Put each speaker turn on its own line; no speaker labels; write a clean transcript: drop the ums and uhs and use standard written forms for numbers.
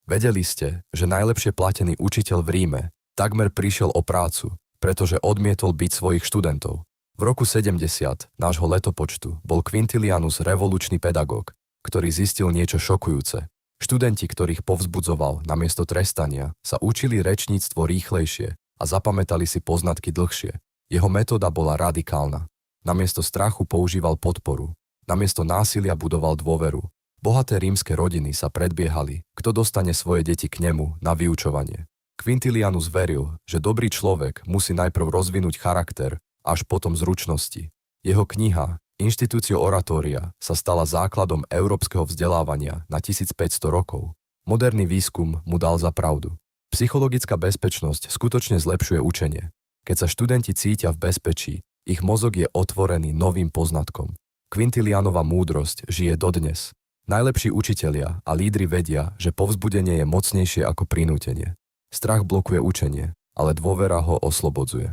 Vedeli ste, že najlepšie platený učiteľ v Ríme takmer prišiel o prácu, pretože odmietol byť svojich študentov. V roku 70 nášho letopočtu bol Quintilianus revolučný pedagóg, ktorý zistil niečo šokujúce. Študenti, ktorých povzbudzoval namiesto trestania, sa učili rečníctvo rýchlejšie a zapamätali si poznatky dlhšie. Jeho metóda bola radikálna. Namiesto strachu používal podporu, namiesto násilia budoval dôveru. Bohaté rímske rodiny sa predbiehali, kto dostane svoje deti k nemu na vyučovanie. Quintilianus veril, že dobrý človek musí najprv rozvinúť charakter, až potom zručnosti. Jeho kniha Institutio Oratoria sa stala základom európskeho vzdelávania na 1500 rokov. Moderný výskum mu dal za pravdu. Psychologická bezpečnosť skutočne zlepšuje učenie. Keď sa študenti cítia v bezpečí, ich mozog je otvorený novým poznatkom. Quintilianova múdrosť žije dodnes. Najlepší učitelia a lídri vedia, že povzbudenie je mocnejšie ako prinútenie. Strach blokuje učenie, ale dôvera ho oslobodzuje.